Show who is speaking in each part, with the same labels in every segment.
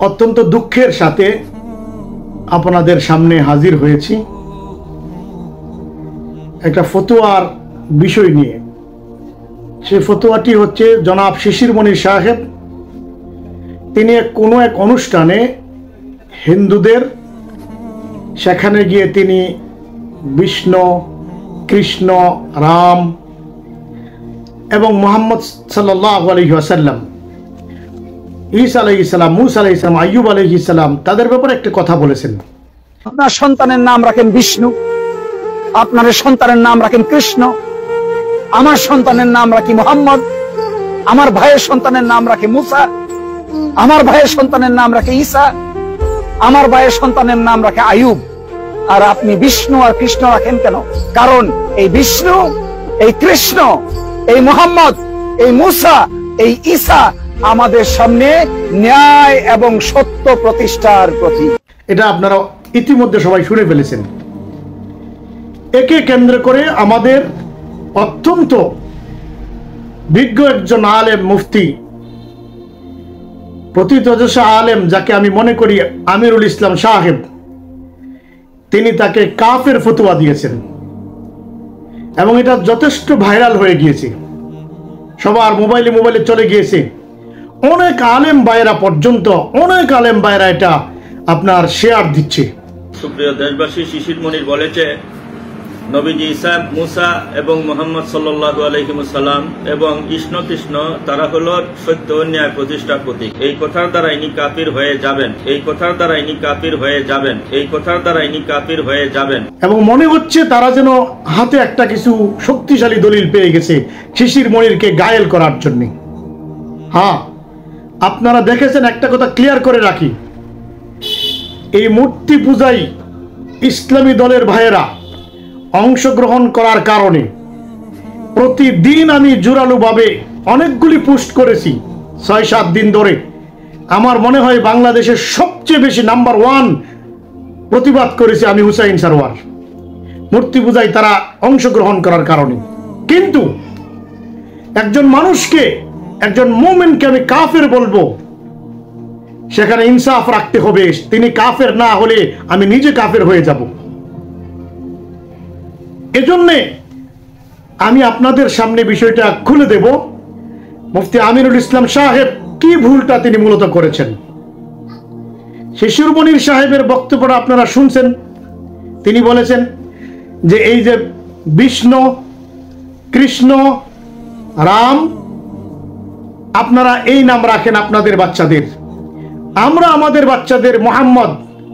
Speaker 1: অত্যন্ত দুঃখের সাথে আপনাদের সামনে হাজির হয়েছি একটা ফতোয়ার বিষয় নিয়ে। সেই ফতোয়াটি হচ্ছে জনাব শিশির মনির সাহেব, তিনি কোনো এক অনুষ্ঠানে হিন্দুদের সেখানে গিয়ে তিনি বিষ্ণু, কৃষ্ণ, রাম এবং মুহাম্মদ সাল্লাল্লাহু আলাইহি ওয়াসাল্লাম, ঈসা আলাইহিস সালাম, মুসা আলাইহিস সালাম, আইয়ুব আলাইহিস সালাম তাদের ব্যাপারে একটা কথা বলেছেন।
Speaker 2: আপনার সন্তানের নাম রাখেন বিষ্ণু, আপনার সন্তানের নাম রাখেন কৃষ্ণ, আমার সন্তানের নাম রাখি মুহাম্মদ, আমার ভাইয়ের সন্তানের নাম রাখে মুসা, আমার ভাইয়ের সন্তানের নাম রাখে ঈসা, আমার ভাইয়ের সন্তানের নাম রাখে আইয়ুব। আর আপনি বিষ্ণু আর কৃষ্ণ রাখেন কেন? কারণ এই বিষ্ণু, এই কৃষ্ণ, এই মুহাম্মদ, এই মুসা, এই ঈসা আমাদের সামনে ন্যায় এবং সত্য প্রতিষ্ঠার প্রতীক।
Speaker 1: এটা আপনারা ইতিমধ্যে সবাই শুনে ফেলেছেন। একে কেন্দ্র করে আমাদের অত্যন্ত বিজ্ঞ একজন আলেম, মুফতি, প্রথিতযশা আলেম, যাকে আমি মনে করি আমিরুল ইসলাম সাহেব, তিনি তাকে কাফের ফতোয়া দিয়েছেন এবং এটা যথেষ্ট ভাইরাল হয়ে গিয়েছে, সবার মোবাইলে চলে গিয়েছে। অনেক আলেম ভাইরা পর্যন্ত, অনেক আলেম ভাইরা এটা আপনার শেয়ার দিচ্ছে।
Speaker 3: সুপ্রিয় দেশবাসী, শিশির মনির বলেছে নবীজি ঈসা, মুসা এবং মুহাম্মদ সাল্লাল্লাহু আলাইহি ওয়াসাল্লাম এবং কৃষ্ণ তারা হলো সত্য ন্যায় প্রতিষ্ঠার প্রতীক। এই কথার দ্বারা ইনি কাফির হয়ে যাবেন, এই কথার দ্বারা ইনি কাফির হয়ে যাবেন, এই কথার দ্বারা ইনি কাফির হয়ে যাবেন।
Speaker 1: এবং মনে হচ্ছে তারা যেন হাতে একটা কিছু শক্তিশালী দলিল পেয়ে গেছে শিশির মনিরকে ঘায়েল করার জন্য। হ্যাঁ, আপনারা দেখেছেন, একটা কথা ক্লিয়ার করে রাখি, এই মূর্তি পূজায় ইসলামী দলের ভাইয়েরা অংশগ্রহণ করার কারণে প্রতিদিন আমি জোরালোভাবে অনেকগুলি পোস্ট করেছি ৬-৭ দিন ধরে। আমার মনে হয় বাংলাদেশের সবচেয়ে বেশি নাম্বার 1 প্রতিবাদ করেছি আমি হুসাইন সারোয়ার, মূর্তি পূজায় তারা অংশগ্রহণ করার কারণে। কিন্তু একজন মানুষকে, একজন মুমিনকে আমি কাফের বলবো, সেখানে ইনসাফ রাখতে হবে। তিনি কাফের না হলে আমি নিজে কাফের হয়ে যাব। এজন্যে আমি আপনাদের সামনে বিষয়টা খুলে দেব। মুফতি আমিরুল ইসলাম সাহেব কি ভুলটা তিনি মূলত করেছেন। শিশির মনির সাহেবের বক্তব্যটা আপনারা শুনছেন। তিনি বলেছেন যে এই যে বিষ্ণু, কৃষ্ণ, রাম, আপনারা এই নাম রাখেন আপনাদের বাচ্চাদের। আমরা আমাদের বাচ্চাদের মুহাম্মদ,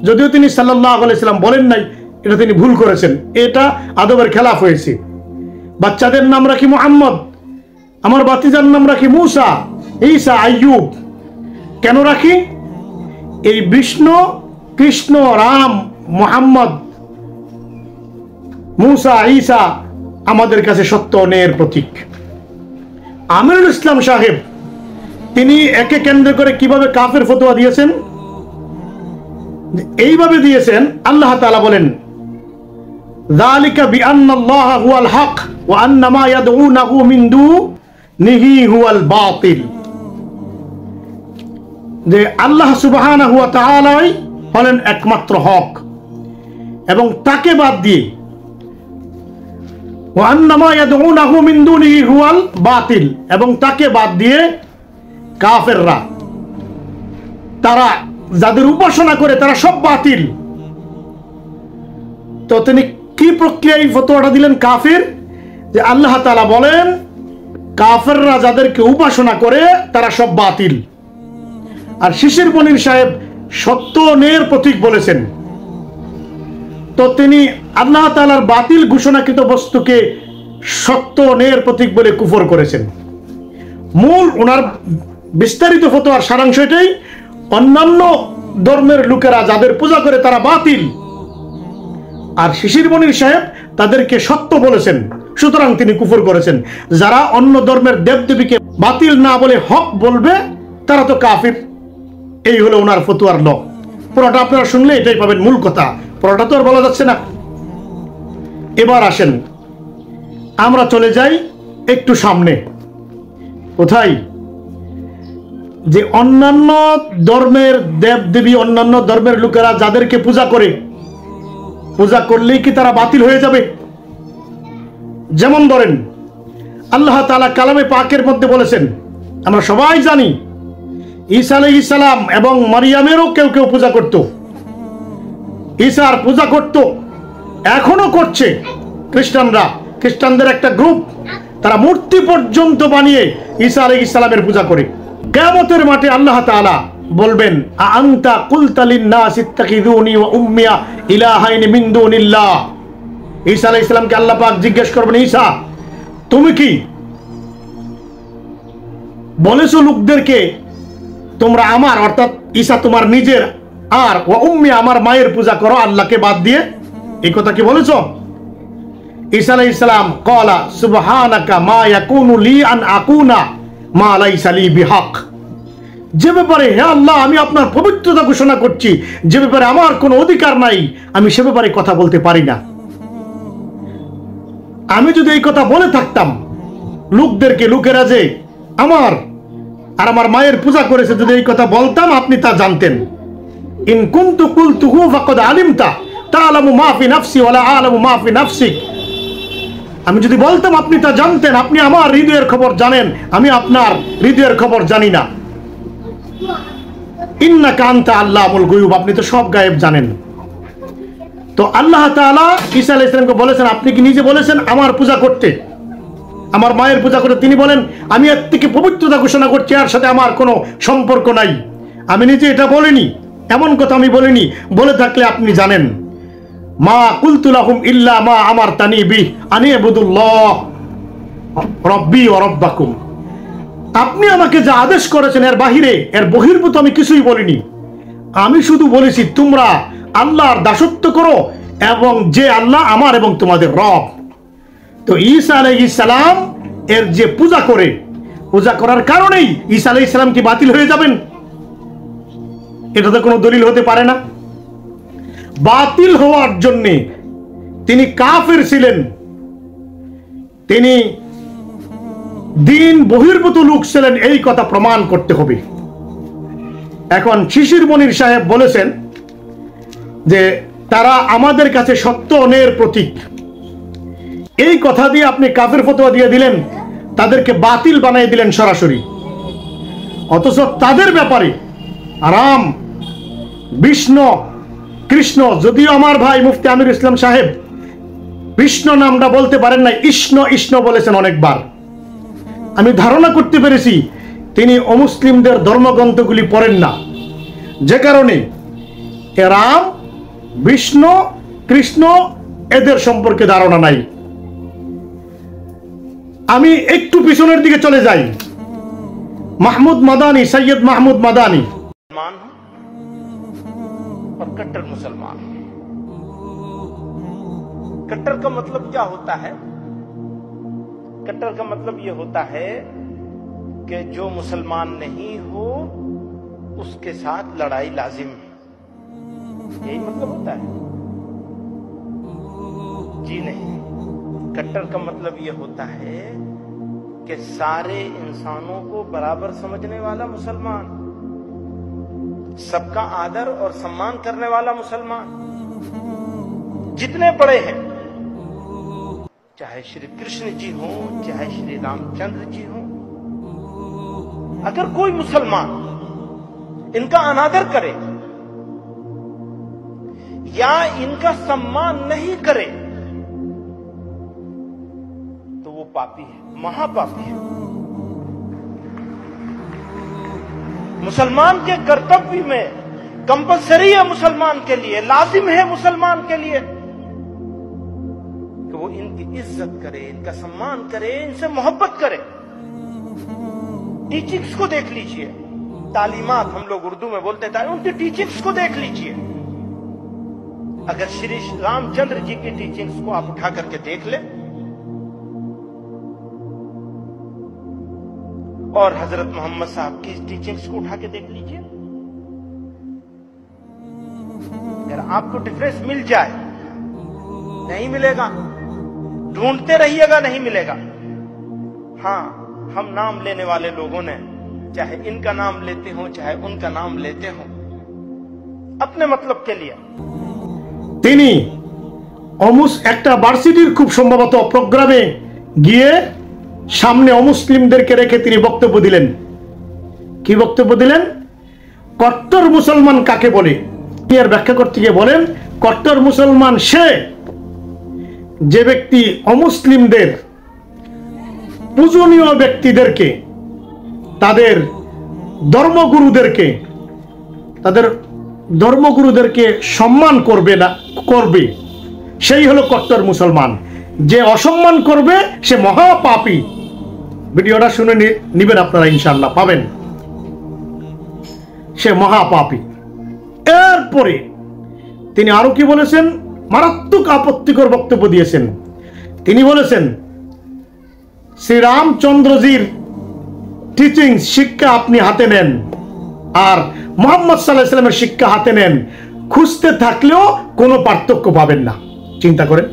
Speaker 1: যদিও তিনি সাল্লাল্লাহু আলাইহি সাল্লাম বলেন নাই, এটা তিনি ভুল করেছেন, এটা আদবের খেলাফ হয়েছে। বাচ্চাদের নাম রাখি মুহাম্মদ, আমার বাতিজার নাম রাখি মুসা, ঈসা, আইয়ুব। কেন রাখি? এই বিষ্ণু, কৃষ্ণ, রাম, মুহাম্মদ, মুসা, ঈসা আমাদের কাছে সত্য ন্যায়ের প্রতীক। আমিরুল ইসলাম সাহেব তিনি একে কেন্দ্র করে কিভাবে কাফের ফতোয়া দিয়েছেন, এইভাবে দিয়েছেন। আল্লাহ তাআলা বলেন, যালিকা বিআন্নাল্লাহা হুয়াল হক ওয়া আন্না মা ইয়াদউনাহু মিন দুনিহি হুয়াল বাতিল। যে আল্লাহ সুবহানাহু ওয়া তাআলাই হলেন একমাত্র হক এবং তাকে বাদ দিয়ে ওয়া আন্না মা ইয়াদউনাহু মিন দুনিহি হুয়াল বাতিল, এবং তাকে বাদ দিয়ে কাফেররা, তারা যাদের উপাসনা করে তারা সব বাতিল। তো তিনি কি প্রক্রিয়ায় ফতোয়াটা দিলেন কাফের? যে আল্লাহ তাআলা বলেন কাফেররা যাদেরকে উপাসনা করে তারা সব বাতিল। আর শিশির মনির সাহেব সত্য ন্যায়ের প্রতীক বলেছেন। তো তিনি আল্লাহ তাআলার বাতিল ঘোষণাকৃত বস্তুকে সত্য ন্যায়ের প্রতীক বলে কুফর করেছেন। মূল ওনার বিস্তারিত ফতোয়ার সারাংশ এটাই, অন্যান্য ধর্মের লোকেরা যাদের পূজা করে তারা বাতিল, আর শিশির মনির সাহেব তাদেরকে সত্য বলেছেন, সুতরাং তিনি কুফর করেছেন। যারা অন্য ধর্মের দেবদেবীকে বাতিল না বলে হক বলবে তারা তো কাফির। এই হলো ওনার ফতোয়ার ল। পুরোটা আপনারা শুনলে এটাই পাবেন মূল কথা, পুরোটা তো আর বলা যাচ্ছে না। এবার আসেন আমরা চলে যাই একটু সামনে। কোথায়? যে অন্যান্য ধর্মের দেব দেবী, অন্যান্য ধর্মের লোকেরা যাদেরকে পূজা করে, পূজা করলেই কি তারা বাতিল হয়ে যাবে? যেমন ধরেন আল্লাহ তাআলা কালামে পাকের মধ্যে বলেছেন, আমরা সবাই জানি ঈসা আলাইহিস সালাম এবং মারিয়ামেরও কেউ কেউ পূজা করত, ঈসার পূজা করত, এখনো করছে খ্রিস্টানরা। খ্রিস্টানদের একটা গ্রুপ, তারা মূর্তি পর্যন্ত বানিয়ে ঈসা আলাইহিস সালামের পূজা করে। কিয়ামতের মাঠে আল্লাহ তাআলা বলবেন, আনতা কুলতা লিন-নাস ইত্তাখিযুনি ওয়া উম্মিয়া ইলাহাইনি মিন দুনিল্লাহ। ঈসা আলাইহিস সালামকে আল্লাহ পাক জিজ্ঞেস করবেন, ঈসা তুমি কি বলেছো লোকদেরকে তোমরা আমার, অর্থাৎ ঈসা তোমার নিজের আর ওয়া উম্মি আমার মায়ের পূজা করো আল্লাহকে বাদ দিয়ে? এই কথা কি বলেছো? ঈসা আলাইহিস সালাম ক্বালা সুবহানাকা মা ইয়াকুনু লি আন আকুনা মা লাইসা লি বিহক। যে ব্যাপারে, হে আল্লাহ, আমি আপনার পবিত্রতা ঘোষণা করছি, যে ব্যাপারে আমার কোনো অধিকার নাই, আমি সে ব্যাপারে কথা বলতে পারি না। আমি যদি এই কথা বলে থাকতাম লোকদেরকে, লোকেরা যে আমার আর আমার মায়ের পূজা করেছে, যদি এই কথা বলতাম আপনি তা জানতেন। ইন কুনতু কুলতুহু ফাকাদ আলিমতা তা'লামু মা ফি নাফসি ওয়া লা আ'লামু মা ফি নাফসিক। আমি যদি বলতাম আপনি তা জানতেন, আপনি আমার হৃদয়ের খবর জানেন, আমি আপনার হৃদয়ের খবর জানি না। ইন্নাকা আনতা আল্লামুল গুয়ুব, আপনি তো সব গায়েব জানেন। তো আল্লাহ তাআলা ঈসা আলাইহিস সালামকে বলেছেন, আপনি কি নিজে বলেছেন আমার পূজা করতে, আমার মায়ের পূজা করতে? তিনি বলেন, আমি এর থেকে পবিত্রতা ঘোষণা করছি, আর সাথে আমার কোনো সম্পর্ক নাই, আমি নিজে এটা বলিনি, এমন কথা আমি বলিনি। বলে থাকলে আপনি জানেন, মা কুলতু লাহুম ইল্লা মা আমারতানি বিহি আনি ইবুদুল্লাহ রাব্বি ওয়া রাব্বাকুম। আপনি আমাকে যা আদেশ করেছেন এর বাহিরে, এর বহির্ভূত আমি কিছুই বলিনি। আমি শুধু বলেছি তোমরা আল্লাহর দাসত্ব করো, এবং যে আল্লাহ আমার এবং তোমাদের রব। তো ঈসা আলাইহিস সালাম এর যে পূজা করে, পূজা করার কারণেই ঈসা আলাইহিস সালাম কি বাতিল হয়ে যাবেন? এটা তো কোনো দলিল হতে পারে না। বাতিল হওয়ার জন্য তিনি কাফের ছিলেন, তিনি দিন বহির্ভূত লোক ছিলেন, এই কথা প্রমাণ করতে হবে। এখন শিশির মনির সাহেব বলেছেন যে তারা আমাদের কাছে সত্য অন্যায়ের প্রতীক। এই কথা দিয়ে আপনি কাফের ফতোয়া দিয়ে দিলেন, তাদেরকে বাতিল বানিয়ে দিলেন সরাসরি। অথচ তাদের ব্যাপারে রাম, বিষ্ণু, কৃষ্ণ, যদিও আমার ভাই মুফতি আমির ইসলাম সাহেব কৃষ্ণ নামটা বলতে পারেন না, ইষ্ণ ইষ্ণ বলেছেন অনেকবার। আমি ধারণা করতে পেরেছি তিনি অমুসলিমদের ধর্মগ্রন্থগুলি পড়েন না, যে কারণে রাম, বিষ্ণু, কৃষ্ণ এদের সম্পর্কে ধারণা নাই। আমি একটু পিছনের দিকে চলে যাই, মাহমুদ মাদানী, সৈয়দ মাহমুদ মাদানী
Speaker 4: और कट्टर मुसलमान। कट्टर का मतलब क्या होता है? कट्टर का मतलब यह होता है कि जो मुसलमान नहीं हो उसके साथ लड़ाई लाजिम है, यही मतलब होता है? जी नहीं, कट्टर का मतलब यह होता है कि सारे इंसानों को बराबर समझने वाला मुसलमान, सबका आदर और सम्मान करने वाला मुसलमान। जितने बड़े हैं, चाहे श्री कृष्ण जी हो, चाहे श्री रामचंद्र जी हो, अगर कोई मुसलमान इनका अनादर करे या इनका सम्मान नहीं करे तो वो पापी है, महापापी है। मुसलमान के कर्तव्य में कंपलसरी है, मुसलमान के लिए लाजिम है, मुसलमान के लिए कि वो इनकी इज्जत करे, इनका सम्मान करे, इनसे मोहब्बत करे। टीचिंग्स को देख लीजिए, तालीमात हम लोग उर्दू में बोलते हैं, उनकी टीचिंग्स को देख लीजिए। अगर श्री रामचंद्र जी की टीचिंग्स को आप उठा करके देख ले और हजरत मोहम्मद साहब की टीचिंग्स को उठा के देख लीजिए, अगर आपको डिफरेंस मिल जाए, नहीं मिलेगा, ढूंढते रहिएगा, नहीं मिलेगा। हां, हम नाम लेने वाले लोगों ने चाहे इनका नाम लेते हो चाहे उनका नाम लेते हो, अपने मतलब के लिए।
Speaker 1: তিনি একটা ভার্সিটির খুব সম্ভবত প্রোগ্রামে গিয়ে সামনে অমুসলিমদেরকে রেখে তিনি বক্তব্য দিলেন। কি বক্তব্য দিলেন? কট্টর মুসলমান কাকে বলে এর ব্যাখ্যা করতে গিয়ে বলেন, কট্টর মুসলমান সে যে ব্যক্তি অমুসলিমদের পূজনীয় ব্যক্তিদেরকে, তাদের ধর্মগুরুদেরকে সম্মান করবে সেই হলো কট্টর মুসলমান। যে অসম্মান করবে সে মহাপাপী। ভিডিওটা শুনে নিবেন আপনারা, ইনশাআল্লাহ পাবেন, সে মহাপাপী। এরপরে তিনি আরো কি বলেছেন? মারাত্মক আপত্তিকর বক্তব্য দিয়েছেন। তিনি বলেছেন শ্রীরামচন্দ্রজির টিচিং শিক্ষা আপনি হাতে নেন আর মুহাম্মদ সাল্লাল্লাহু আলাইহি ওয়াসাল্লামের শিক্ষা হাতে নেন, খুঁজতে থাকলেও কোনো পার্থক্য পাবেন না। চিন্তা করেন,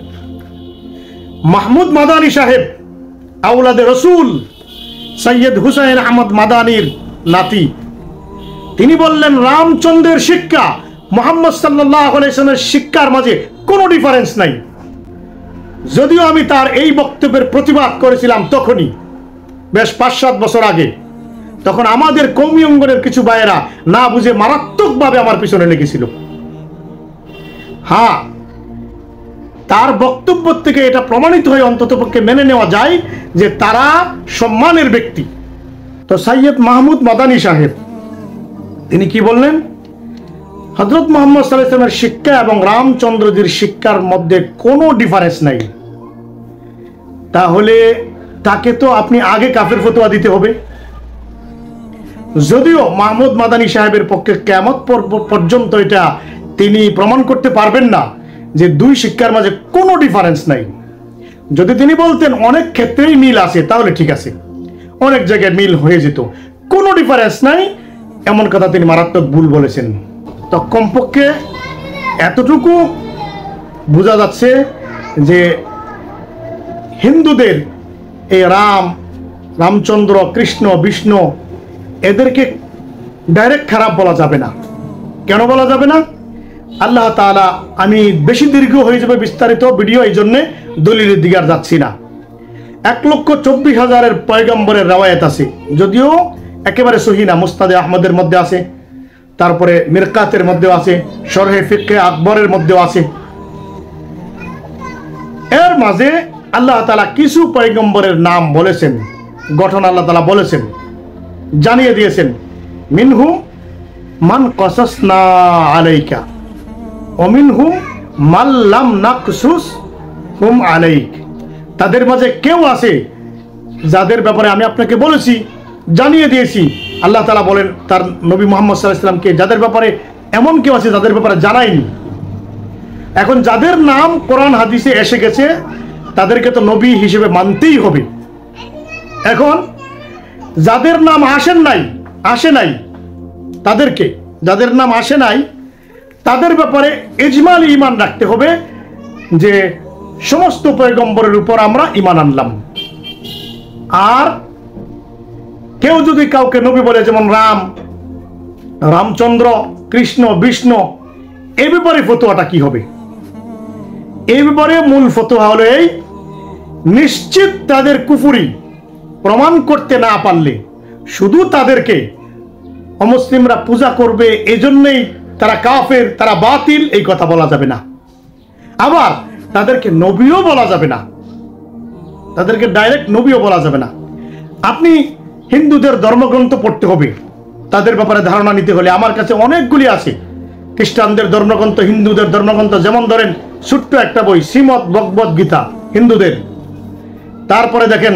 Speaker 1: মাহমুদ মাদানী সাহেব আওলাদে রসুল সৈয়দ হুসাইন আহমদ মাদানীর নাতি, তিনি বললেন রামচন্দ্রের শিক্ষা মুহাম্মদ সাল্লাল্লাহু আলাইহি ওয়াসাল্লামের শিক্ষার মাঝে কোনো ডিফারেন্স নাই। যদিও আমি তার এই বক্তব্যের প্রতিবাদ করেছিলাম তখনই, বেশ 5-7 বছর আগে, তখন আমাদের কওমি অঙ্গনের কিছু ভাইয়েরা না বুঝে মারাত্মকভাবে আমার পিছনে লেগেছিল। হ্যাঁ, তার বক্তব্য থেকে এটা প্রমাণিত হয়ে অন্ততপক্ষে মেনে নেওয়া যায় যে তারা সম্মানের ব্যক্তি। তো সৈয়দ মাহমুদ মাদানী সাহেব তিনি কি বললেন? হযরত মুহাম্মদ সাল্লাল্লাহু আলাইহি ওয়াসাল্লামের শিক্ষা এবং রামচন্দ্রজির শিক্ষার মধ্যে কোনো ডিফারেন্স নাই। তাহলে তাকে তো আপনি আগে কাফের ফতোয়া দিতে হবে। যদিও মাহমুদ মাদানী সাহেবের পক্ষে কিয়ামত পর্যন্ত এটা তিনি প্রমাণ করতে পারবেন না যে দুই শিক্ষার মাঝে কোনো ডিফারেন্স নাই। যদি তিনি বলতেন অনেক ক্ষেত্রেই মিল আছে তাহলে ঠিক আছে, অনেক জায়গায় মিল হয়ে যেত, কোনো ডিফারেন্স নাই এমন কথা তিনি মারাত্মক ভুল বলেছেন। তো কমপক্ষে এতটুকু বোঝা যাচ্ছে যে হিন্দুদের এই রামচন্দ্র, কৃষ্ণ, বিষ্ণু এদেরকে ডাইরেক্ট খারাপ বলা যাবে না। কেন বলা যাবে না? আল্লাহ তাআলা, আমি বেশি দীর্ঘ হয়ে যাবে বিস্তারিত ভিডিও, এই জন্য দলিলের দিকে আর যাচ্ছি না। 1,24,000 পয়গম্বরের রওয়ায়াত আছে, যদিও একেবারে সহিহ না। মুসনাদে আহমদের মধ্যে আছে, তারপরে মিরকাতের মধ্যেও আছে, শরহে ফিকহে আকবরের মধ্যেও আছে। এর মাঝে আল্লাহ তাআলা কিছু পয়গম্বরের নাম বলেছেন, গঠন আল্লাহ তাআলা বলেছেন, জানিয়ে দিয়েছেন। মিনহুম মান কাসাসনা আলাইকা ওয়া মিনহুম মান লাম নাকসুস হুম আলাইক। তাদের মাঝে কেউ আছে যাদের ব্যাপারে আমি আপনাকে বলেছি, জানিয়ে দিয়েছি। আল্লাহ তাআলা বলেন তার নবী মুহাম্মদ সাল্লাল্লাহু আলাইহি ওয়াসাল্লামকে যাদের ব্যাপারে এমন কেউ আছে যাদের ব্যাপারে জানায়নি। এখন যাদের নাম কোরআন হাদিসে এসে গেছে তাদেরকে তো নবী হিসেবে মানতেই হবে। এখন যাদের নাম আসে নাই তাদেরকে, যাদের নাম আসে নাই তাদের ব্যাপারে ইজমালি ঈমান রাখতে হবে যে সমস্ত পয়গম্বরের উপর আমরা ঈমান আনলাম। আর কেউ যদি কাউকে নবী বলে, যেমন রামচন্দ্র, কৃষ্ণ, বিষ্ণু, এই ব্যাপারে ফতোয়াটা কি হবে? এই ব্যাপারে মূল ফতোয়া হলো এই, নিশ্চিত তাদের কুফরি প্রমাণ করতে না পারলে শুধু তাদেরকে অমুসলিমরা পূজা করবে এজন্যই তারা কাফের, তারা বাতিল, এই কথা বলা যাবে না। আবার তাদেরকে নবীও বলা যাবে না, তাদেরকে ডাইরেক্ট নবীও বলা যাবে না। আপনি হিন্দুদের ধর্মগ্রন্থ পড়তে হবে, তাদের ব্যাপারে ধারণা নিতে হলে আমার কাছে অনেকগুলি আছে। খ্রিস্টানদের ধর্মগ্রন্থ, হিন্দুদের ধর্মগ্রন্থ, যেমন ধরেন ছোট্ট একটা বই শ্রীমদ ভগবদ গীতা হিন্দুদের, তারপরে দেখেন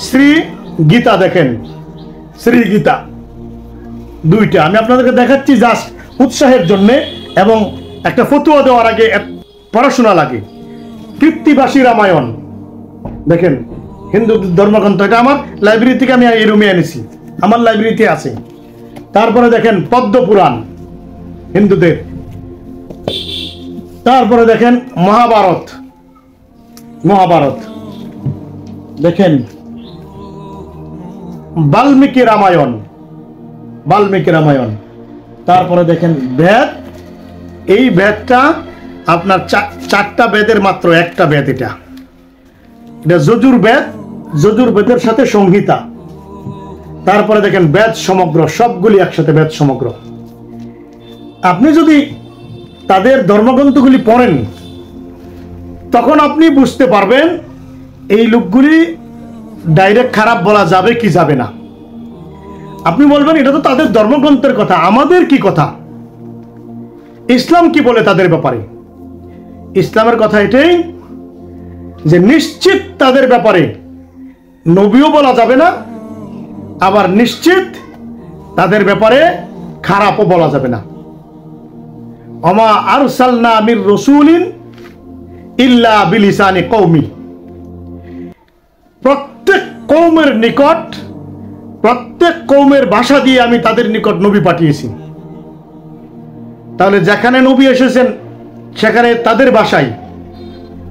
Speaker 1: শ্রী গীতা, দেখেন শ্রী গীতা, দুইটা আমি আপনাদেরকে দেখাচ্ছি জাস্ট উৎসাহের জন্য, এবং একটা ফতোয়া দেওয়ার আগে পড়াশোনা লাগে। কৃত্তিবাসী রামায়ণ দেখেন, হিন্দু ধর্মগ্রন্থ, এটা আমার লাইব্রেরি থেকে আমি এই রুমে এনেছি, আমার লাইব্রেরিতে আছে। তারপরে দেখেন পদ্ম পুরাণ হিন্দুদের, তারপরে দেখেন মহাভারত দেখেন, বাল্মীকি রামায়ণ, বাল্মীকি রামায়ণ। তারপরে দেখেন বেদ, এই বেদটা আপনার চারটা বেদের মাত্র একটা বেদ, এটা যজুর বেদ, যজুর বেদের সাথে সংহিতা। তারপরে দেখেন বেদ সমগ্র, সবগুলি একসাথে বেদ সমগ্র। আপনি যদি তাদের ধর্মগ্রন্থগুলি পড়েন তখন আপনি বুঝতে পারবেন এই লোকগুলি ডাইরেক্ট খারাপ বলা যাবে কি যাবে না। আপনি বলবেন এটা তো তাদের ধর্মগ্রন্থের কথা, আমাদের কি কথা, ইসলাম কি বলে তাদের ব্যাপারে। ইসলামের কথা এটাই যে নিশ্চিত তাদের ব্যাপারে নবীও বলা যাবে না, আবার নিশ্চিত তাদের ব্যাপারে খারাপও বলা যাবে না। ওমা আরসালনা মির রাসূলিন ইল্লা বিলিসানি কওমি, প্রত্যেক কওমের নিকট, প্রত্যেক কওমের ভাষা দিয়ে আমি তাদের নিকট নবী পাঠিয়েছি। তাহলে যেখানে নবী এসেছেন সেখানে তাদের ভাষায়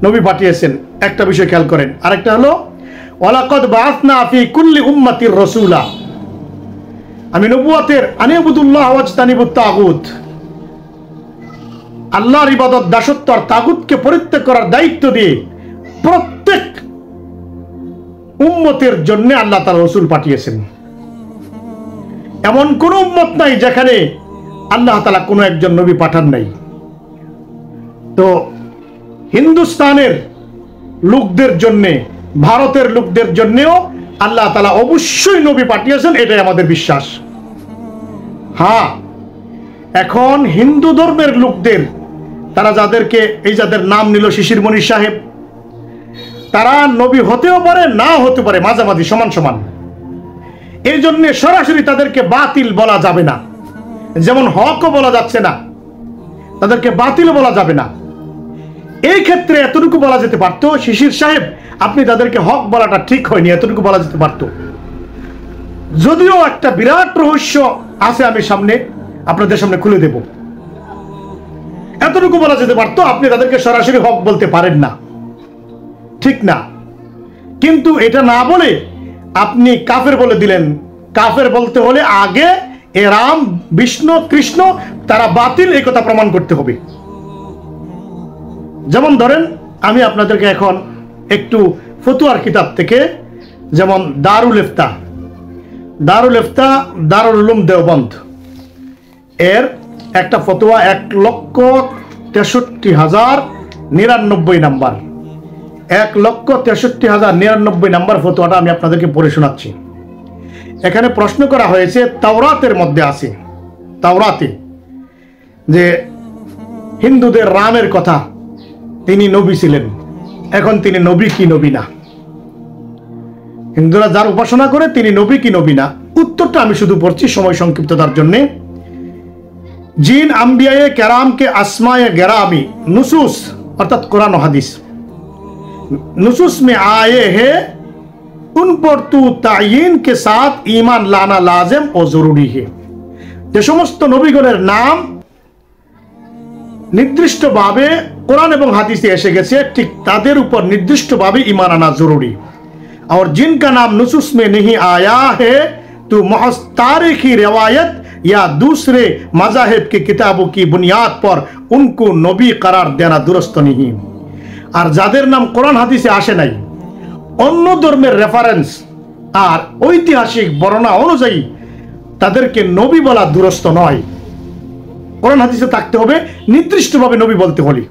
Speaker 1: নবী পাঠিয়েছেন। একটা বিষয় খেয়াল করেন। আরেকটা হলো ওয়ালাকাদ বাআসনা ফি কুল্লি উম্মাতির রাসূলা, আমি নবুয়তের আনিবুদুল্লাহ ওয়াজতানিবুত তাগুত, আল্লাহর ইবাদত, দাসত্ব আর তাগুতকে পরিত্যাগ করার দায়িত্ব দিয়ে প্রত্যেক উম্মতের জন্য আল্লাহ তাআলা রাসূল পাঠিয়েছেন। এমন কোন উম্মত নাই যেখানে আল্লাহ তাআলা কোনো একজন নবী পাঠান নাই। তো হিন্দুস্তানের লোকদের জন্য, ভারতের লোকদের জন্যও আল্লাহ তাআলা অবশ্যই নবী পাঠিয়েছেন, এটাই আমাদের বিশ্বাস। হ্যাঁ, এখন হিন্দু ধর্মের লোকদের, তারা যাদেরকে, এই যাদের নাম নিল শিশির মণি সাহেব, তারা নবী হতেও পারে, না হতে পারে, মাঝামাঝি সমান সমান। এই জন্য সরাসরি তাদেরকে বাতিল বলা যাবে না, যেমন হকও বলা যাচ্ছে না, তাদেরকে বাতিল বলা যাবে না। এই ক্ষেত্রে এতটুকু বলা যেতে পারতো, শিশির সাহেব আপনি তাদেরকে হক বলাটা ঠিক হয়নি, এতটুকু বলা যেতে পারতো। যদিও একটা বিরাট রহস্য আছে, আমি সামনে আপনাদের সামনে খুলে দেব, এতটুকু বলা যেতে পারতো। আপনি তাদেরকে সরাসরি হক বলতে পারেন না, ঠিক না। কিন্তু এটা না বলে আপনি কাফের বলে দিলেন। কাফের বলতে হলে আগে এ রাম, বিষ্ণু, কৃষ্ণ তারা বাতিল, এই কথা প্রমাণ করতে হবে। যেমন ধরেন, আমি আপনাদেরকে এখন একটু ফতুয়ার কিতাব থেকে, যেমন দারুল ইফতা, দারুল উলুম দেওবন্দ এর একটা ফতোয়া 1,63,099 নাম্বার, 1,63,099 নাম্বার ফতোয়াটা আমি আপনাদেরকে পড়ে শোনাচ্ছি। এখানে প্রশ্ন করা হয়েছে, তাওরাতের মধ্যে আছে, তাওরাতে যে হিন্দুদের রামের কথা, তিনি নবী ছিলেন, এখন তিনি নবী কি নবী না? হিন্দুরা যার উপাসনা করে তিনি নবী কি নবী না? উত্তরটা আমি শুধু পড়ছি সময় সংক্ষিপ্ততার জন্য। জিন আম্বিয়ায়ে কেরাম কে আসমায়ে গেরামি নুসুস, অর্থাৎ কোরআন ও হাদিস, नुसूस में आए हैं उन पर तू तायीन के साथ ईमान लाना लाजिम और जरूरी है। যে সমস্ত নবীগণের নাম নির্দিষ্টভাবে কোরআন এবং হাদিসে এসে গেছে, ঠিক তাদের উপর নির্দিষ্টভাবে ঈমান আনা জরুরি। और जिनका नाम नुसूस में नहीं आया है तो महज तारीखी रिवायत या दूसरे मज़ाहिब की किताबों की बुनियाद पर उनको नबी करार देना दुरुस्त नहीं। আর যাদের নাম কোরআন হাদিসে আসে নাই, অন্য ধর্মের রেফারেন্স আর ঐতিহাসিক বর্ণনা অনুযায়ী তাদেরকে নবী বলা দুরস্ত নয়। কোরআন হাদিসে থাকতে হবে নির্দিষ্টভাবে নবী বলতে হলে।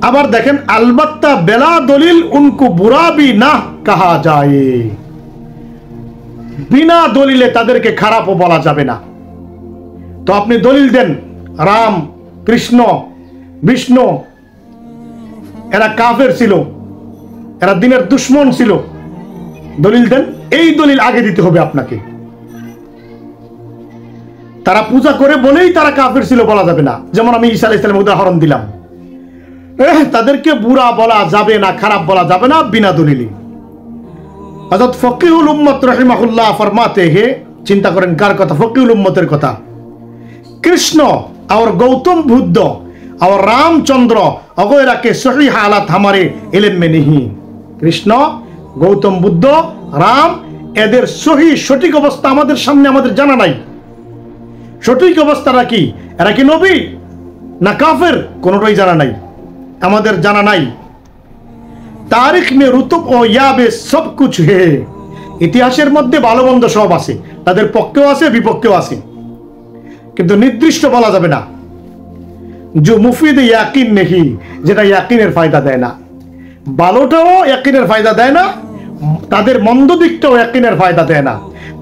Speaker 1: আবার দেখেন, আলবাত্তা বেলা দলিল উনকো বুরা ভি না কাহা যায়, বিনা দলিলে তাদেরকে খারাপও বলা যাবে না। তো আপনি দলিল দেন, রাম, কৃষ্ণ, বিষ্ণু এরা কাফের ছিল, এরা দিনের দুশ্মন ছিল, দলিল দেন। এই দলিল আগে দিতে হবে আপনাকে। তারা পূজা করে বলেই তারা কাফের ছিল বলা যাবে না। যেমন আমি ঈসা আলাইহিস সালামের উদাহরণ দিলাম, তাদেরকে বুরা বলা যাবে না, খারাপ বলা যাবে না বিনা দলিলে। হযরত ফকিহুল উম্মত রাহিমাহুল্লাহ ফরমাতে हैं, চিন্তা করেন কার কথা? ফকিহুল উম্মতের কথা। কৃষ্ণ और गौतम बुद्ध और रामचंद्र वगैरह के सही हालात हमारे इल्म में नहीं। कृष्ण, गौतम बुद्ध, राम এদের সঠিক অবস্থা আমাদের সামনে আমাদের জানা নাই। সঠিক অবস্থাটা কি, এরা কি নবী না কাফের, কোনোটাই জানা নাই, আমাদের জানা নাই। তারিখ মে রুতুব ও ইয়াবে সব কুছ হে, ইতিহাসের মধ্যে ভালো মন্দ সব আছে, তাদের পক্ষেও আছে বিপক্ষেও আছে, কিন্তু নির্দিষ্ট বলা যাবে না। যে মুফিদ ইয়াকিন নেহি, যেটা ইয়াকিনের ফায়দা দেয় না, ভালোটাও ইয়াকিনের ফায়দা দেয় না, তাদের মন্দ দিকটাও ইয়াকিনের ফায়দা দেয় না।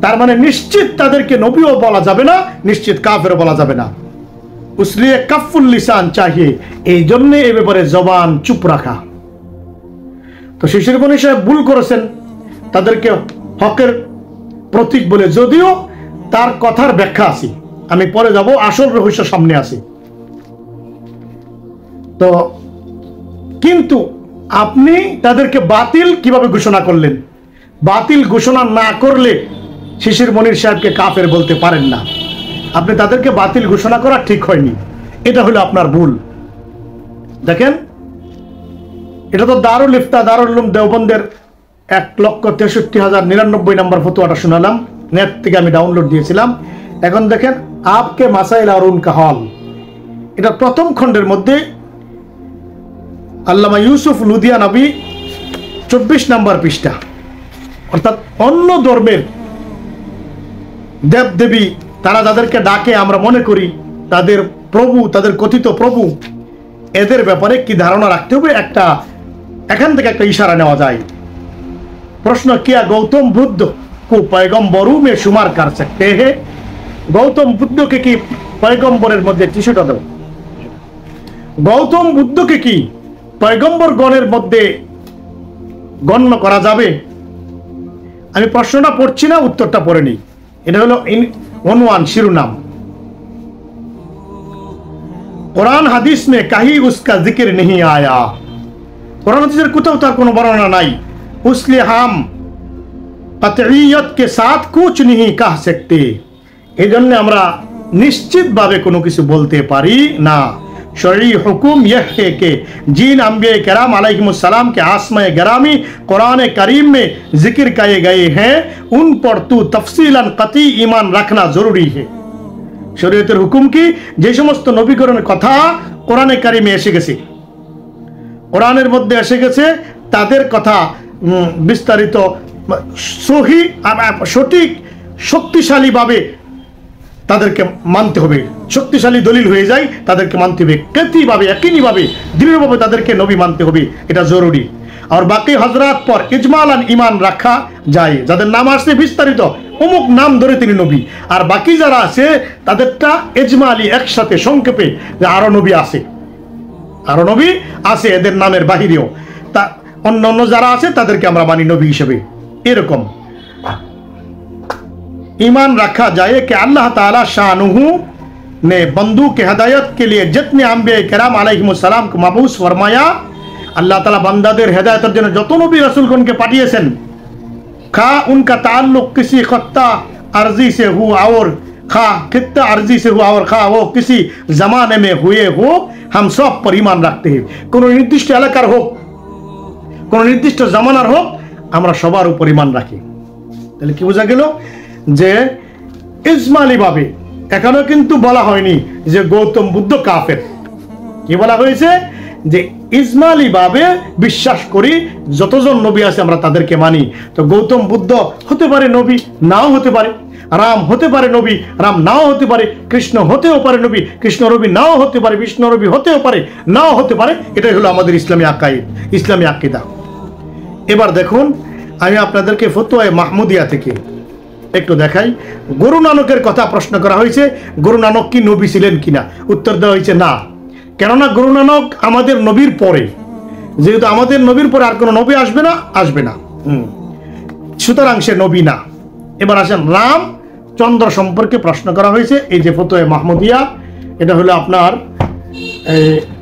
Speaker 1: তার মানে নিশ্চিত তাদেরকে নবীও বলা যাবে না, নিশ্চিত কাফেরও বলা যাবে না। উসলিয়ে কাফুল লিসান চাহিয়ে, এই জন্য এ ব্যাপারে জবান চুপ রাখা। তো শিশির মনি সাহেব ভুল করেছেন, তাদেরকে হকের প্রতীক বলে, যদিও তার কথার ব্যাখ্যা আছে, আমি পরে যাব, আসল রহস্য সামনে আছে। তো কিন্তু আপনি তাদেরকে বাতিল কিভাবে ঘোষণা করলেন? বাতিল ঘোষণা না করলে শিশির মনির সাহেবকে কাফের বলতে পারেন না। আপনি তাদেরকে বাতিল ঘোষণা করা ঠিক হয়নি, এটা হলো আপনার ভুল। দেখেন, এটা তো দারুল ইফতা দারুল উলুম দেওবন্দের 1,63,099 নম্বর ফতোয়াটা শোনালাম, নেট থেকে আমি ডাউনলোড দিয়েছিলাম। এখন দেখেন, আপকে মাসাইল আর উনকা হল, এটা প্রথম খণ্ডের মধ্যে আল্লামা ইউসুফ লুধিয়ানবী 24 নম্বর পৃষ্ঠা। অর্থাৎ অন্য ধর্মের দেব দেবী, তারা যাদেরকে ডাকে আমরা মনে করি তাদের প্রভু, তাদের কথিত প্রভু, এদের ব্যাপারে কি ধারণা রাখতে হবে, এখান থেকে একটা ইশারা নেওয়া যায়। প্রশ্ন, কিয়া গৌতম বুদ্ধ को पैगम्बरों में शुमार कर सकते हैं? গৌতম বুদ্ধকে কি পয়গম্বরের মধ্যে টিস্যুটা দাও, গৌতম বুদ্ধকে কি পয়গম্বর গণের মধ্যে গণ্য করা যাবে? আমি প্রশ্নটা পড়ছি না, উত্তরটা পড়ে নিই। এটা হলো অনুমান, শিরোনাম। কোরআন হাদিস में कहीं उसका जिक्र नहीं आया, কোরআন হাদিসের কোথাও তার কোনো বর্ণনা নাই। इसलिए हम कतईयत के साथ कुछ नहीं कह सकते, এই জন্য আমরা নিশ্চিতভাবে কোনো কিছু বলতে পারি না। शरई हुकुम यह है कि जिन अंबिया कराम अलैहिमुस्सलाम के आसमाए गरामी कुरान करीम में जिक्र किए गए हैं, उन पर तू तफसीलन कती ईमान रखना जरूरी है। শরীয়তের হুকুম কি, যে সমস্ত নবীকরণের কথা কোরআনে কারিমে এসে গেছে, কোরআনের মধ্যে এসে গেছে, তাদের কথা বিস্তারিত সঠিক শক্তিশালীভাবে তাদেরকে মানতে হবে। শক্তিশালী দলিল হয়ে যায়, তাদেরকে মানতে হবে, কতিভাবে একইভাবে দৃঢ়ভাবে তাদেরকে নবী মানতে হবে, এটা জরুরি। আর বাকি হজরত পর ইজমালান ইমান রাখা যায়, যাদের নাম আসছে বিস্তারিত অমুক নাম ধরে তিনি নবী, আর বাকি যারা আছে তাদেরটা ইজমালি একসাথে সংক্ষেপে যে আরো নবী আছে, আরো নবী আছে, এদের নামের বাহিরেও তা অন্য অন্য যারা আছে তাদেরকে আমরা মানি নবী হিসেবে। এরকম ईमान रखा जाए कि अल्लाह ताला शानुहु ने बंदू के हिदायत के लिए जितने अंबिया किराम अलैहिमुस्सलाम को मबूस फरमाया, अल्लाह ताला बंदादेर हिदायतेर जन्य যত নবী রাসূলগণকে পাঠিয়েছেন, खा उनका ताल्लुक किसी खत्ता अर्जी से हुआ और खा खित्ता अर्जी से हुआ और खा वो किसी जमाने में हुए हो, हम सब पर ईमान रखते हैं। কোনো নির্দিষ্ট এলাকার হোক, কোনো নির্দিষ্ট জামানার হোক, আমরা সবার উপর ঈমান রাখি। তাহলে কি বোঝা গেল যে ইজমালি ভাবে এখনো কিন্তু বলা হয়নি যে গৌতম বুদ্ধ কাফের। কি বলা হয়েছে যে ইজমালি ভাবে বিশ্বাস করি যতজন নবী আছে আমরা তাদেরকে মানি। তো গৌতম বুদ্ধ হতে পারে নবী, নাও হতে পারে। রাম হতে পারে নবী, রাম নাও হতে পারে। কৃষ্ণ হতেও পারে নবী, কৃষ্ণ নবী নাও হতে পারে। বিষ্ণু নবী হতেও পারে, নাও হতে পারে। এটাই হলো আমাদের ইসলামী আকাইদ, ইসলামী আকীদা। এবার দেখুন, আমি আপনাদেরকে ফতোয়া মাহমুদিয়া থেকে একটু দেখাই। গুরু নানকের কথা প্রশ্ন করা হয়েছে, গুরু নানক কি নবী ছিলেন কিনা? উত্তর দেওয়া হয়েছে না, কেননা গুরু নানক আমাদের নবীর পরে, যেহেতু আমাদের নবীর পরে আর কোনো নবী আসবে না, সুতরাং সে নবী না। এবার আসেন, রাম চন্দ্র সম্পর্কে প্রশ্ন করা হয়েছে। এই যে ফতোয়া মাহমুদিয়া, এটা হলো আপনার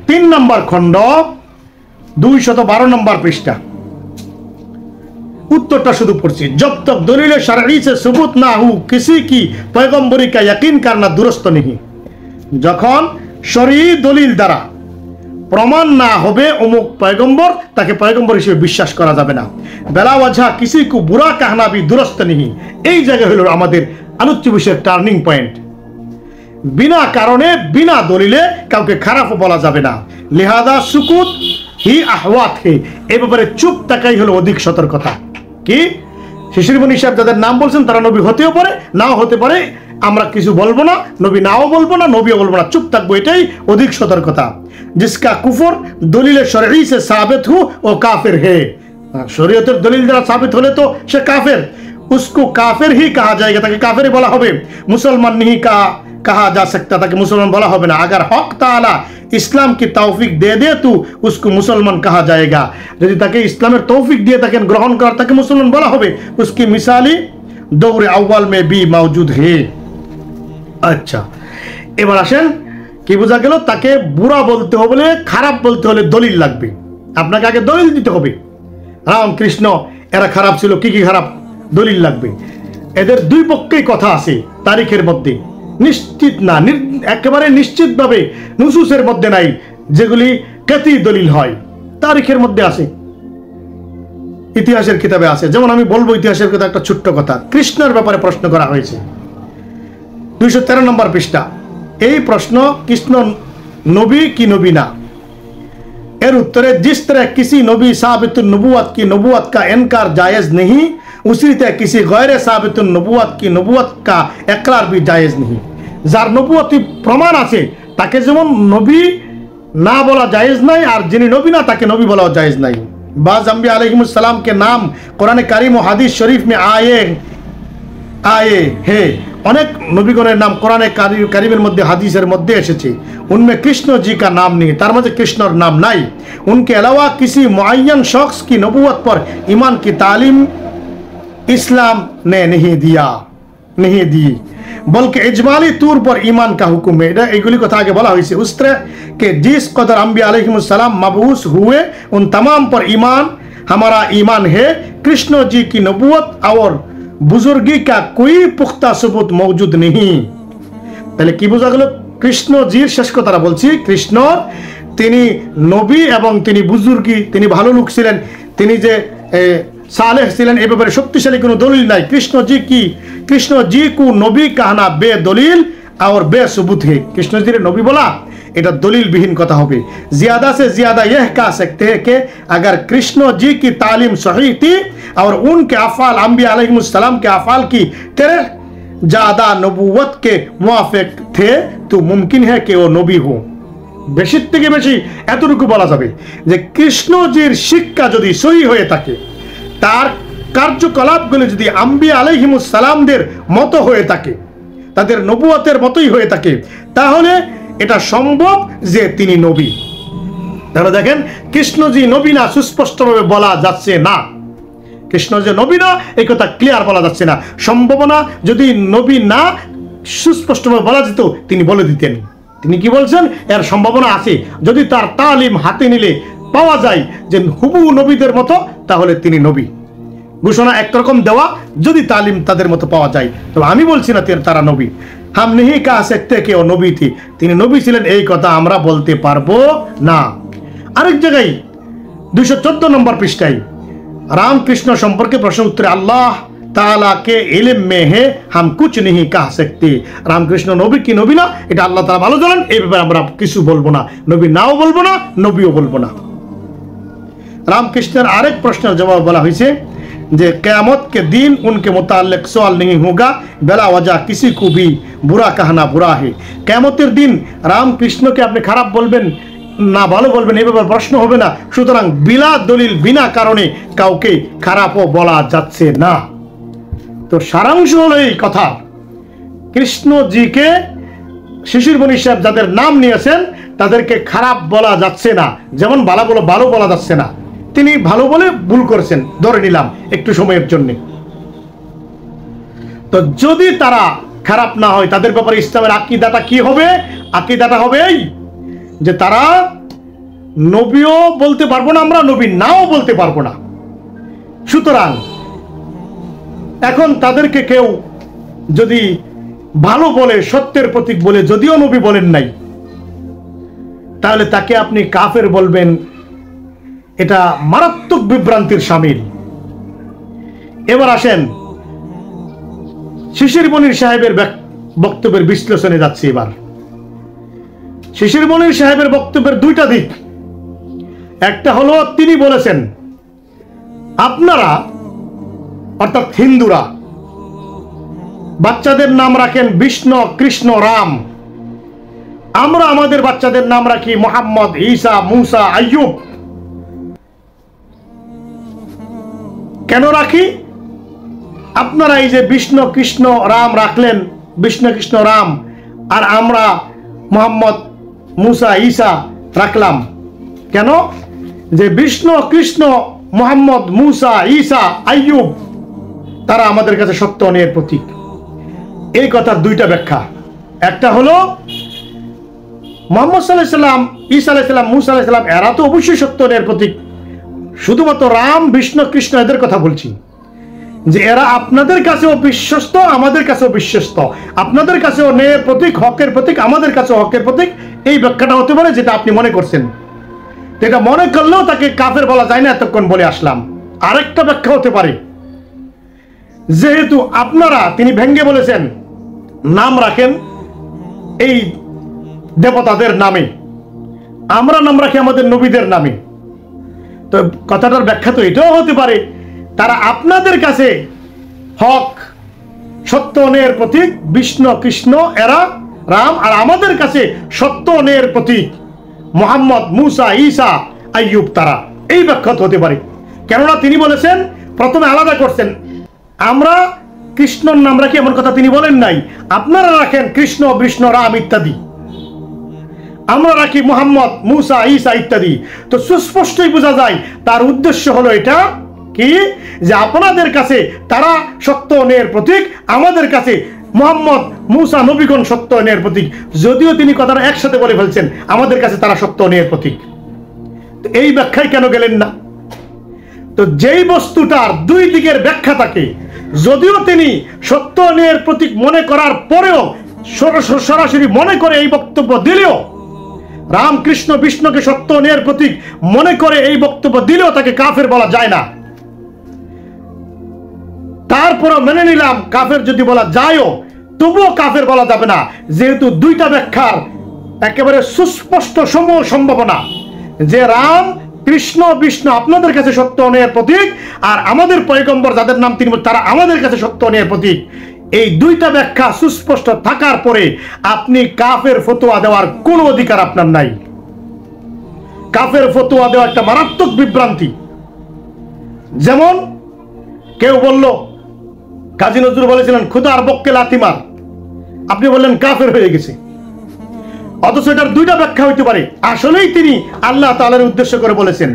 Speaker 1: 3 নম্বর খণ্ড 212 নম্বর পৃষ্ঠা। उत्तरটা শুধু পড়ছি। जब तक दलील शरई से सबूत ना हो किसी की पैगंबरी का यकीन करना दुरुस्त नहीं। যখন শরঈ দলিল দ্বারা प्रमाण ना होबे अमुक पैगंबर ताके पैगंबर हिसेबे विश्वास करा जाबे ना। बेला वजह किसी को बुरा कहना भी दुरुस्त नहीं। এই জায়গা হলো আমাদের আলোচ্য বিষয়ের টার্নিং পয়েন্ট। बिना कारणे बिना दलिले काउके खाराप বলা যাবে না। लिहाजा सुकुत ही आहवात है। এই ব্যাপারে চুপ থাকাই হলো অধিক সতর্কতা। কি শিশির মনি সাহেব যাদের নাম বলছেন তারা নবী হতেও পারে নাও হতে পারে, আমরা কিছু বলবো না, নবী নাও বলবো না, নবীও বলবো না, চুপ থাকবো, এটাই অধিক সতর্কতা। जिसका कुफर दलील शरई से साबित हो वो काफिर है। शरीयतेर दलील द्वारा साबित होले तो से काफिर, उसको काफिर ही कहा जाएगा, ताकि काफिर बोला होबे, मुसलमान नहीं कहा जा सकता, ताकि मुसलमान बोला होबे ना। अगर हक ताला इस्लाम की तौफीक दे दे तो उसको मुसलमान कहा जाएगा। यदि ताके इस्लामेर तौफीक दिए ताके ग्रहण कर ताके मुसलमान बोला होबे। उसकी मिसाली दौर अव्वल में भी मौजूद है। अच्छा, এবার আসেন কি বোঝা গেল? তাকে বুড়া বলতে হলে, খারাপ বলতে হলে দলিল লাগবে। আপনাকে আগে দলিল দিতে হবে। রামকৃষ্ণ এরা খারাপ ছিল, কি কি খারাপ, দলিল লাগবে। এদের দুই পক্ষেই কথা আছে তারিখের মধ্যে, নিশ্চিত না, একেবারে নিশ্চিতভাবে নুসুসের মধ্যে নাই, যেগুলি কাতি দলিল হয় তারিখের মধ্যে আছে, ইতিহাসের কিতাবে আছে। যেমন আমি বলবো ইতিহাসের কথা একটা ছোট্ট কথা। কৃষ্ণের ব্যাপারে প্রশ্ন করা হয়েছে 213 নম্বর পৃষ্ঠা। এই প্রশ্ন কৃষ্ণ নবী কি নবী না, এর উত্তরে जिस तरह किसी नबी साबित नबूवत की नबूवत का इनकार जायज नहीं, उसी तरह किसी गैर साबित नबूवत की नबूवत का इकरार भी जायज नहीं। যার নবুয়তি প্রমাণ আছে তাকে যেমন নবী না বলা জায়েজ নাই, আর যিনি নবী না তাকে নবী বলা জায়েজ নাই। बाज़ अंबिया अलैहिमुस सलाम के नाम कुरान करीम और हदीस शरीफ में आए हैं। अनेक नबीगणের नाम कुरान करीमेर मध्य हदीसের मध्य एसेছে, उनमें कृष्ण जी का नाम नहीं, तार मध्य कृष्णर नाम नहीं। उनके अलावा किसी मुअय्यन शख्स की नबूवत पर ईमान की तालीम इस्लाम ने नहीं दी, बल्कि इजमाली तौर पर ईमान का हुक्म है। एगुली कथा आगे बोला हुई उस तरह के जिस कदर अंबिया अलैहिमुस सलाम मबऊस हुए उन तमाम पर ईमान हमारा ईमान है। कृष्ण जी की नबूवत और बुजुर्गी का कोई पुख्ता सबूत मौजूद नहीं। তাহলে কি বোঝা গেল? কৃষ্ণজির শেষ কথাটা বলছি, কৃষ্ণ তিনি নবী এবং তিনি বুজুর্গি, তিনি ভালো লোক ছিলেন, তিনি যে सालेह ছিলেন এই ব্যাপারে শক্তিশালী কোনো দলিল নাই। कृष्ण जी को नबी कहना बेदलील और बेसबूत है। कृष्ण जी नबी बोला এটা दलील विहीन कथा होगी। ज्यादा से ज्यादा यह कह सकते हैं कि अगर कृष्ण जी की तालीम सही थी और उनके अफ़ाल अंबिया अलैहिमुस्सलाम के अफ़ाल की तरह ज्यादा नबूवत के मुआफिक थे तो मुमकिन है कि वो नबी हो। বেশির থেকে বেশি এতটুকু বলা যাবে যে কৃষ্ণজির শিক্ষা যদি সহি হয়ে থাকে, তার কার্যকলাপগুলো যদি আম্বিয়া আলাইহিমুস সালামদের মতো হয়ে থাকে, তাদের নবুয়তের মতোই হয়ে থাকে, তাহলে এটা সম্ভব যে তিনি নবী। তাহলে দেখেন কৃষ্ণজি নবী না সুস্পষ্টভাবে বলা যাচ্ছে না, কৃষ্ণ যে নবী না এই কথা ক্লিয়ার বলা যাচ্ছে না। সম্ভাবনা যদি নবী না সুস্পষ্টভাবে বলা যেত তিনি বলে দিতেন। তিনি কি বলছেন? এর সম্ভাবনা আছে, যদি তার তালিম হাতে নিলে পাওয়া যায় যে হুবহু নবীদের মতো, তাহলে তিনি নবী। ঘোষণা একরকম দেওয়া, যদি তালিম তাদের মতো পাওয়া যায়। তবে আমি বলছি না তারা নবী। হাম নেহি কা সকতে কে ও নবী থি, তিনি নবী ছিলেন এই কথা আমরা বলতে পারবো না। আরেক জায়গায় 214 নম্বর পৃষ্ঠায় रामकृष्ण संपर्क प्रश्न उत्तर अल्लाह ताला के इल्म में है, हम कुछ नहीं कह सकते। रामकृष्ण नबी की नबी ना এটা আল্লাহ তাআলা ভালো জানেন, এই ব্যাপারে আমরা কিছু বলবো না, নবী নাও বলবো না, নবীও বলবো না। রামকৃষ্ণের আরেক প্রশ্নের জবাব বলা হয়েছে যে কিয়ামত के दिन उनके मुताल्लिक सवाल नहीं होगा, बिला वजह किसी को भी बुरा कहना बुरा है। কিয়ামতের দিন রামকৃষ্ণকে আপনি খারাপ বলবেন না ভালো বলবেন এই ব্যাপারে প্রশ্ন হবে না। সুতরাং বিলা দলিল বিনা কারণে কাউকে খারাপও বলা যাচ্ছে না। তো সারাংশ হলো এই কথা, কৃষ্ণজিকে শিশির মনি সাহেব যাদের নাম নিয়েছেন তাদেরকে খারাপ বলা যাচ্ছে না, যেমন ভালো বলা যাচ্ছে না। তিনি ভালো বলে ভুল করেছেন ধরে নিলাম একটু সময়ের জন্য। তো যদি তারা খারাপ না হয় তাদের ব্যাপারে ইসলামের আকীদাটা কি হবে? আকীদাটা হবে এই যে তারা নবীও বলতে পারবো না, আমরা নবী নাও বলতে পারবো না। সুতরাং এখন তাদেরকে কেউ যদি ভালো বলে, সত্যের প্রতীক বলে, যদিও নবী বলেন নাই, তাহলে তাকে আপনি কাফের বলবেন, এটা মারাত্মক বিভ্রান্তির শামিল। এবার আসেন শিশির মনির সাহেবের বক্তব্যের বিশ্লেষণে যাচ্ছি। এবার শিশির মনির সাহেবের বক্তব্যের দুইটা দিক। একটা হলো তিনি বলেছেন আপনারা অর্থাৎ হিন্দুরা বাচ্চাদের নাম রাখেন বিষ্ণু, কৃষ্ণ, রাম। আমরা আমাদের বাচ্চাদের নাম রাখি মোহাম্মদ, ঈসা, মুসা, আইয়ুব। কেন রাখি? আপনারা এই যে বিষ্ণু, কৃষ্ণ, রাম রাখলেন, বিষ্ণু, কৃষ্ণ, রাম, আর আমরা মোহাম্মদ, মুসা, ঈসা রাখলাম কেন? যে বিষ্ণু, কৃষ্ণ, মোহাম্মদ, মুসা, ঈসা, আইয়ুব তারা আমাদের কাছে সত্য অন্যায়ের প্রতীক। এই কথার দুইটা ব্যাখ্যা। একটা হলো মুহাম্মদ সাল্লাল্লাহু আলাইহি সাল্লাম, ঈসা আলাইহিস সালাম, মুসা আলাইহিস সালাম এরা তো অবশ্যই সত্য অন্যায়ের প্রতীক। শুধুমাত্র রাম, বিষ্ণু, কৃষ্ণ এদের কথা বলছি, যে এরা আপনাদের কাছেও বিশ্বস্ত, আমাদের কাছেও বিশ্বস্ত। আপনাদের কাছেও ন্যায়ের প্রতীক, হকের প্রতীক, আমাদের কাছেও হকের প্রতীক। এই ব্যাখ্যাটা হতে পারে যেটা আপনি মনে করছেন। এটা মনে করলেও তাকে কাফের বলা যায় না, এতক্ষণ বলে আসলাম। আরেকটা ব্যাখ্যা হতে পারে, যেহেতু আপনারা, তিনি ভেঙ্গে বলেছেন, নাম রাখেন এই দেবতাদের নামে, আমরা নাম রাখি আমাদের নবীদের নামে। তো কথাটার ব্যাখ্যা তো এটাও হতে পারে, তারা আপনাদের কাছে হক, সত্য অন্যায়ের প্রতীক বিষ্ণু, কৃষ্ণ, এরা রাম, আর আমাদের কাছে সত্য অন্যায়ের প্রতীক মোহাম্মদ, মুসা, ঈসা, আইয়ুব তারা। এই ব্যাখ্যা হতে পারে। কেননা তিনি বলেছেন, প্রথমে আলাদা করছেন, আমরা কৃষ্ণর নাম রাখি এমন কথা তিনি বলেন নাই। আপনারা রাখেন কৃষ্ণ, বিষ্ণু, রাম ইত্যাদি, আমরা রাখি মোহাম্মদ, মুসা, ঈসা ইত্যাদি। তো সুস্পষ্টই বোঝা যায় তার উদ্দেশ্য হলো এটা কি, যে আপনাদের কাছে তারা সত্য অন্যায়ের প্রতীক, আমাদের কাছে মোহাম্মদ, মুসা, নবীগণ সত্য অন্যায়ের প্রতীক। যদিও তিনি কথাটা একসাথে বলে ফেলছেন, আমাদের কাছে তারা সত্য অন্যায়ের প্রতীক। তো এই ব্যাখ্যায় কেন গেলেন না? তো যেই বস্তুটার দুই দিকের ব্যাখ্যা থাকে, যদিও তিনি সত্য অন্যায়ের প্রতীক মনে করার পরেও, সরাসরি মনে করে এই বক্তব্য দিলেও, রাম, কৃষ্ণ, বিষ্ণুকে সত্য অন্যায়ের প্রতীক মনে করে এই বক্তব্য দিলেও তাকে কাফের বলা যায় না। তারপরও মেনে নিলাম কাফের যদি বলা যায়ও, তবুও কাফের বলা যাবে না, যেহেতু দুইটা ব্যাখ্যার একেবারে সুস্পষ্ট সমূহ সম্ভাবনা, যে রাম, কৃষ্ণ, বিষ্ণু আপনাদের কাছে সত্য অন্যায়ের প্রতীক, আর আমাদের পয়গম্বর যাদের নাম তিনি তারা আমাদের কাছে সত্য অন্যায়ের প্রতীক। এই দুইটা ব্যাখ্যা সুস্পষ্ট থাকার পরে আপনি কাফের ফতোয়া দেওয়ার কোনো অধিকার আপনার নাই। কাফের ফতোয়া দেওয়া একটা মারাত্মক বিভ্রান্তি। যেমন কেউ বলল, কাজী নজরুল বলেছিলেন খুদার বক্কে লাথি মার, আপনি বললেন কাফের হয়ে গেছে। অথচ এটার দুইটা ব্যাখ্যা হইতে পারে, আসলেই তিনি আল্লাহ তাআলার উদ্দেশ্য করে বলেছেন।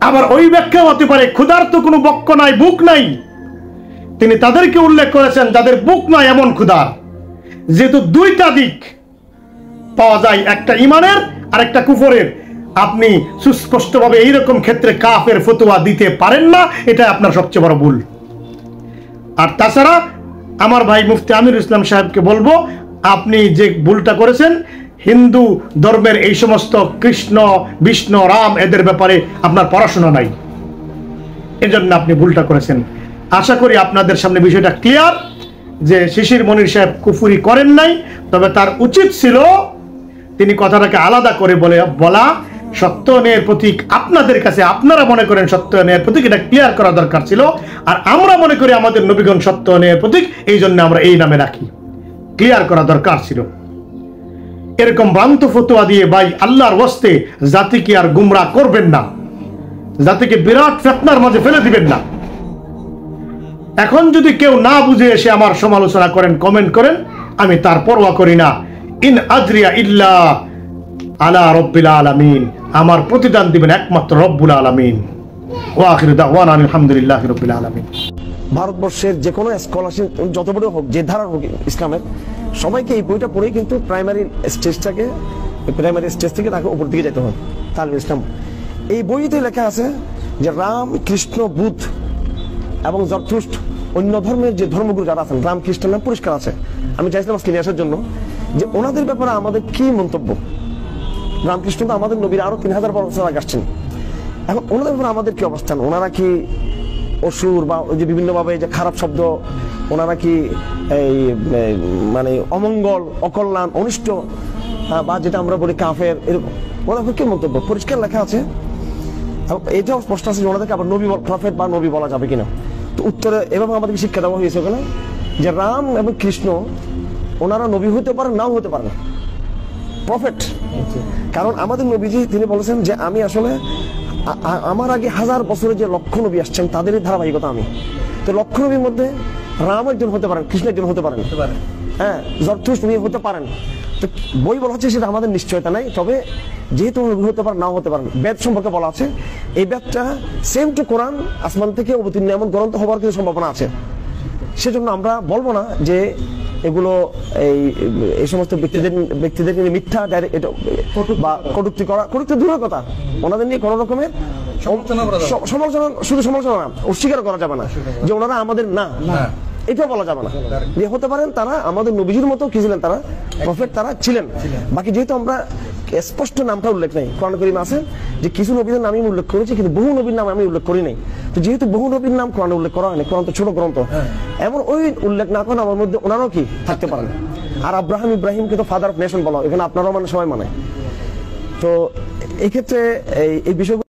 Speaker 1: আবার ওই ব্যাখ্যা হতে পারে খুদার তো কোনো বক্ষ নাই, বুক নাই, তিনি তাদেরকে উল্লেখ করেছেন যাদের বুক নাই এমন খুদার। যেহেতু দুইটা দিক পাওয়া যায়, একটা ইমানের আর একটা কুফরের, আপনি সুস্পষ্টভাবে এইরকম ক্ষেত্রে কাফের ফতোয়া দিতে পারেন না, এটা আপনার সবচেয়ে বড় ভুল। আর তাছাড়া আমার ভাই মুফতি আমিরুল ইসলাম সাহেবকে বলবো, আপনি যে ভুলটা করেছেন, হিন্দু ধর্মের এই সমস্ত কৃষ্ণ, বিষ্ণু, রাম এদের ব্যাপারে আপনার পড়াশোনা নাই, এজন্য আপনি ভুলটা করেছেন। আশা করি আপনাদের সামনে বিষয়টা ক্লিয়ার, যে শিশির মনির সাহেব কুফরি করেন নাই, তবে তার উচিত ছিল তিনি কথাটাকে আলাদা করে বলা, সত্য অন্যায়ের প্রতীক আপনাদের কাছে আপনারা মনে করেন সত্য অন্যায়ের প্রতীক, এটা ক্লিয়ার করা দরকার ছিল। আর আমরা মনে করি আমাদের নবীগণ সত্য অন্যায়ের প্রতীক, এই জন্য আমরা এই নামে রাখি, ক্লিয়ার করা দরকার ছিল। এরকম ভ্রান্ত ফতোয়া দিয়ে ভাই আল্লাহর ওয়াস্তে জাতিকে আর গুমরাহ করবেন না, জাতিকে বিরাট ফিতনার মাঝে ফেলে দিবেন না। এখন যদি কেউ না বুঝে এসে আমার সমালোচনা করেন, কমেন্ট করেন, আমি তার পরোয়া করি না। ইন আজরিয়া ইল্লা আলা রাব্বিল আলামিন, আমার প্রতিদান দিবেন একমাত্র রব্বুল আলামিন। ওয়া আখিরু দাওয়ানা আলহামদুলিল্লাহি রাব্বিল আলামিন।
Speaker 5: ভারতবর্ষের যে কোনো স্কলারশিপ যত বড় হোক, যে ধারার হোক ইসলামের, সবাইকে এই বইটা পড়েই কিন্তু প্রাইমারি স্টেজ থেকে তাকে উপর দিকে যেতে হয়। তাহলে ইসলাম এই বইতে লেখা আছে যে রাম, কৃষ্ণ, বুধ এবং জরথুস্ট অন্য ধর্মের যে ধর্মগুরু যারা আছেন, রাম, কৃষ্ণ নাম পরিষ্কার আছে। আমি চাইছিলাম আজকে নিয়ে আসার জন্য যে ওনাদের ব্যাপারে আমাদের কি মন্তব্য, রামকৃষ্ণ তো আমাদের নবীর আরো 3000 বছর আগে আসছেন। এখন ওনাদের ব্যাপারে আমাদের কি অবস্থান? ওনারা কি অসুর বা ওই যে বিভিন্নভাবে যে খারাপ শব্দ, ওনারা কি এই মানে অমঙ্গল, অকল্যাণ, অনিষ্ট, বা যেটা আমরা বলি কাফের, এরকম ওনাদের কি মন্তব্য? পরিষ্কার লেখা আছে। এটাও স্পষ্ট আছে যে ওনাদেরকে আবার নবী প্রফেট বা নবী বলা যাবে কিনা। তো উত্তরে এভাবে আমাদেরকে শিক্ষা দেওয়া হয়েছে ওখানে যে রাম এবং কৃষ্ণ ওনারা নবী হতে পারেন, নাও হতে পারেন, প্রফেট। কারণ আমাদের নবীজি তিনি বলেছেন যে আমি আসলে আমার আগে 1000 বছরে যে লক্ষ নবী আসছেন তাদেরই ধারাবাহিকতা আমি। তো লক্ষ নবীর মধ্যে রাম একজন হতে পারেন, কৃষ্ণ একজন হতে পারেন, হ্যাঁ, জরথুস্ট উনি হতে পারেন। তো বই বলা হচ্ছে সেটা আমাদের নিশ্চয়তা নাই, তবে যেহেতু নবী হতে পারেন, নাও হতে পারেন। বেদ সম্পর্কে বলা আছে, এই বেদটা সেম টু কোরআন, আসমান থেকে অবতীর্ণ এমন গ্রন্থ হবার কিছু সম্ভাবনা আছে। সেজন্য আমরা বলবো না যে এগুলো এই সমস্ত ব্যক্তিদের মিথ্যা বা কটূক্তি করা, কটূক্তি দূরের কথা, ওনাদের নিয়ে কোন রকমের সমালোচনা, শুধু সমালোচনা না, অস্বীকার করা যাবে না যে ওনারা আমাদের না, এটাও বলা যাবে না। যে হতে পারেন তারা আমাদের নবীজির মতো কি ছিলেন, তারা প্রফেট, তারা ছিলেন। বাকি যেহেতু আমরা স্পষ্ট নামটা উল্লেখ নেই, কোরআন কারীমে আছে যে কিছু নবীদের নাম আমি উল্লেখ করেছি, কিন্তু বহু নবীর নাম আমি উল্লেখ করি নাই। তো যেহেতু বহু নবীর নাম কোরআনে উল্লেখ করা হয়নি, কোরআন তো ছোট গ্রন্থ, এমন ওই উল্লেখ না করেন আমার মধ্যে ওনারাও কি থাকতে পারেন। আর আব্রাহাম ইব্রাহিমকে তো ফাদার অফ নেশন বলা, এখানে আপনারাও মানে সবাই মানে। তো এই ক্ষেত্রে এই বিষয়গুলো